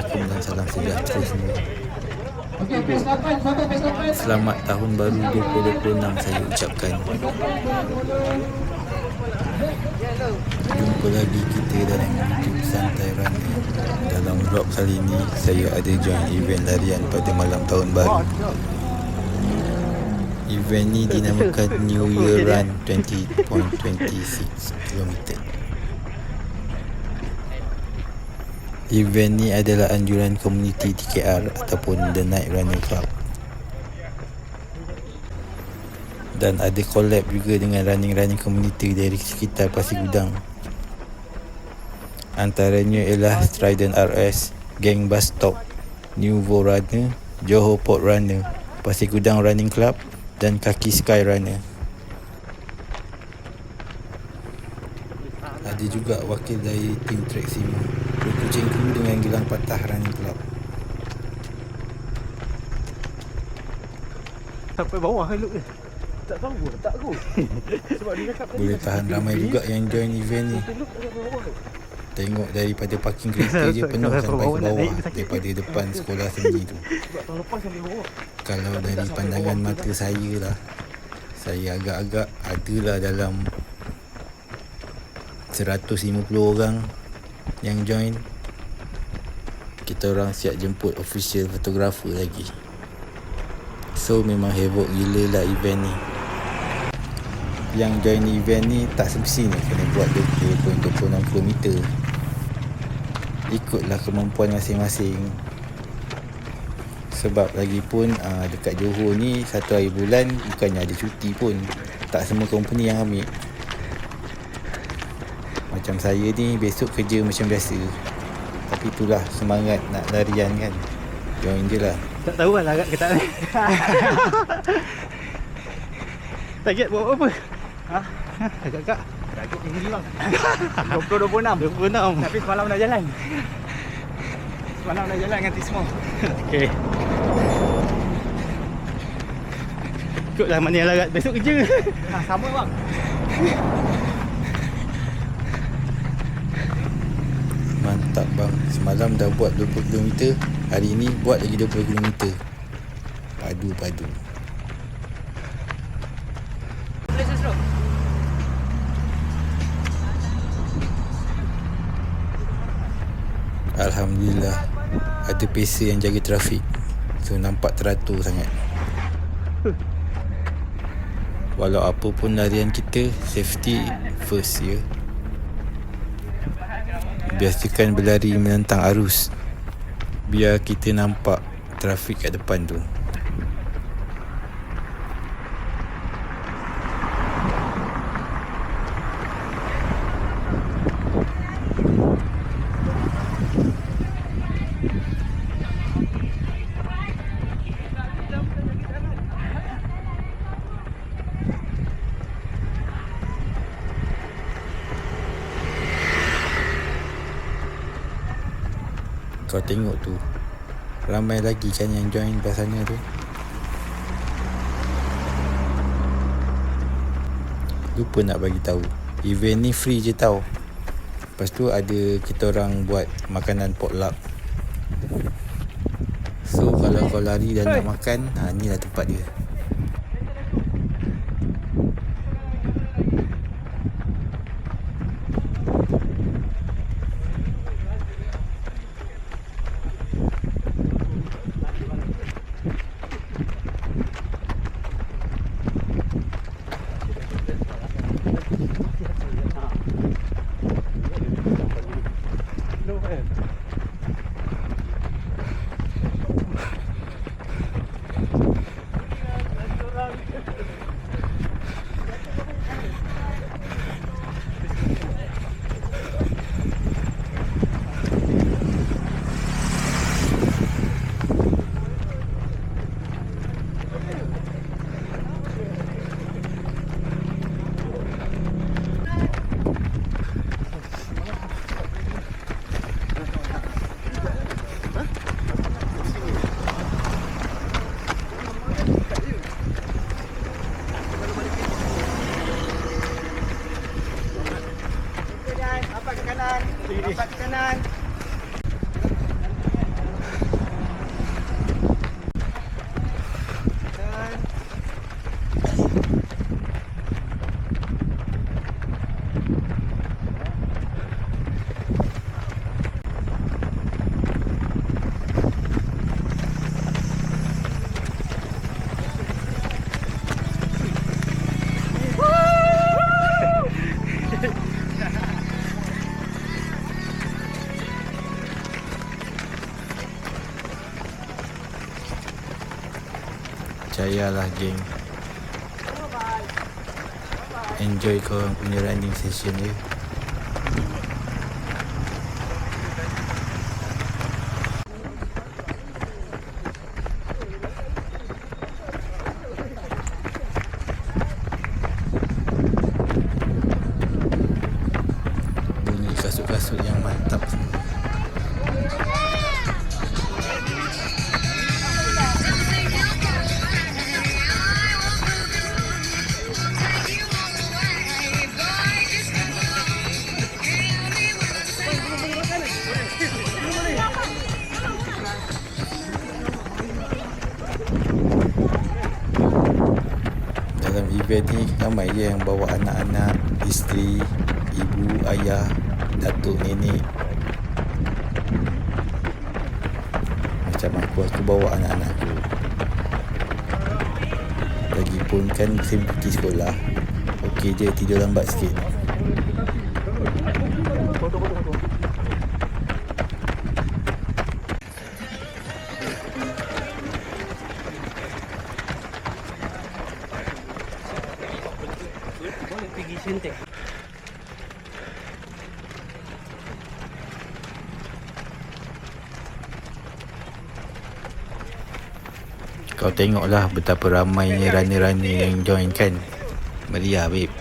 Assalamualaikum dan salam sejahtera semua. Selamat tahun baru 2026 saya ucapkan. Jumpa lagi kita dalam YouTube Santai Runner. Dalam vlog kali ini saya ada join event larian pada malam tahun baru. Event ni dinamakan New Year Run 20.26 km. Event ni adalah anjuran komuniti TKR ataupun The Night Runner Club. Dan ada collab juga dengan running komuniti dari sekitar Pasir Gudang. Antaranya ialah Trident RS, Gang Bus Stop, Nuvo Runner, Johor Port Runner, Pasir Gudang Running Club dan Kaki Sky Runner. Ada juga wakil dari tim Trek Simo, Kucing Kru dengan Gelang Patah Running Club. Sampai bawah kan look dia. Tak tahu pun, tak aku. Sebab dia cakap tadi boleh tahan ramai juga yang join event ni. Tengok daripada parking kereta je penuh sampai ke bawah, daripada depan sekolah sendiri tu. Kalau dari pandangan mata saya lah, saya agak-agak adalah dalam 150 orang yang join. Kita orang siap jemput official fotografer lagi. So memang havoc gila lah event ni. Yang join event ni tak semestinya kena buat 20.26 km. Ikutlah kemampuan masing-masing. Sebab lagipun dekat Johor ni satu hari bulan bukannya ada cuti pun. Tak semua company yang ambil. Macam saya ni besok kerja macam biasa. Tapi itulah semangat nak larian kan. Join je lah. tak tahu lah agak ke tak. Target buat apa? Ha? Agak-agak target tinggi bang. 20-26. Tapi semalam dah jalan. Semalam dah jalan dengan Tismo. Okey. Ikutlah mana yang larat besok kerja. Sama bang. Mantap bang. Semalam dah buat 20 km, hari ni buat lagi 20 km. Padu. Alhamdulillah ada pesa yang jaga trafik. So nampak teratur sangat. Walau apa pun larian kita, safety first ya. Biasakan berlari menentang arus, biar kita nampak trafik kat depan tu. Kau tengok tu, ramai lagi kan yang join belah sana tu. Lupa nak bagi tahu, event ni free je tau. Lepas tu ada kita orang buat makanan potluck. So kalau kau lari dan nak makan, ni lah tempat dia. Percayalah geng, enjoy korang punya running session je. Bunyi kasut-kasut yang mantap semua. Dalam event ni ramai je yang bawa anak-anak, isteri, ibu, ayah, datuk, nenek. Macam aku bawa anak-anak aku. Lagipun kan musim cuti sekolah, okey je tidur lambat sikit. Boleh pergi Sentek. Kau tengoklah betapa ramainya runner-runner yang join kan. Meriah babe.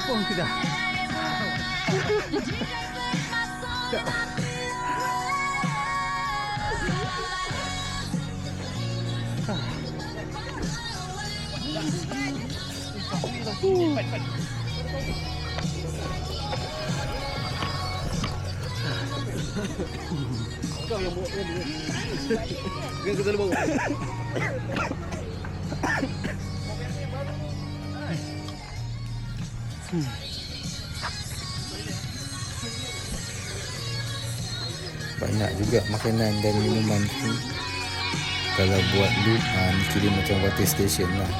Pun sudah. Kau yang bawa dia. Dia kita bawa. Banyak juga makanan dan minuman tu. Kalau buat loop, ni kira macam water station lah.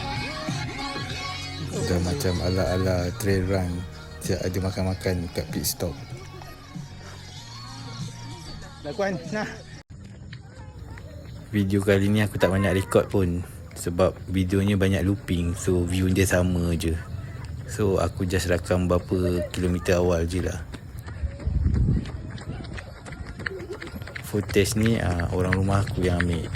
Dah macam ala-ala trail run. Siap ada makan-makan kat pit stop. Dah kuan, nah. Video kali ni aku tak banyak record pun, sebab videonya banyak looping, so view dia sama je. So aku just rakam berapa kilometer awal je lah. Footage ni orang rumah aku yang ambil.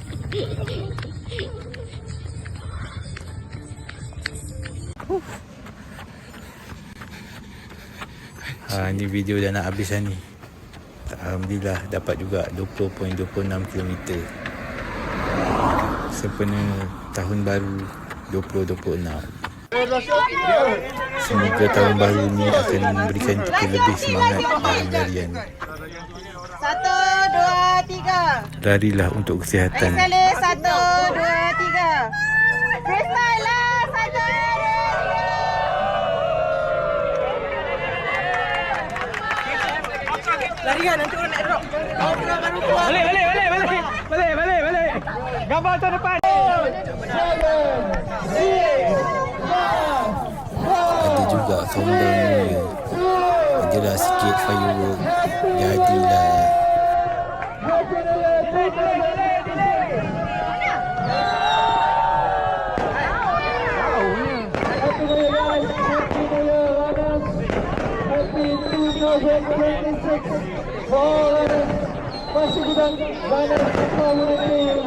Ni video dah nak habis lah ni. Alhamdulillah dapat juga 20.26 km sempena tahun baru 2026. Semoga tahun baru ni akan memberikan kita lebih semangat dalam larian. 1, 2, 3. Larilah untuk kesihatan. Sekali 1, 2, 3. Freestyle lah. 1, 2. Larian nanti orang nak drop. Balik. Gambar tahun depan. Ada juga countdown ni. Adalah sikit firework. Jadilah. Masih gudang runner community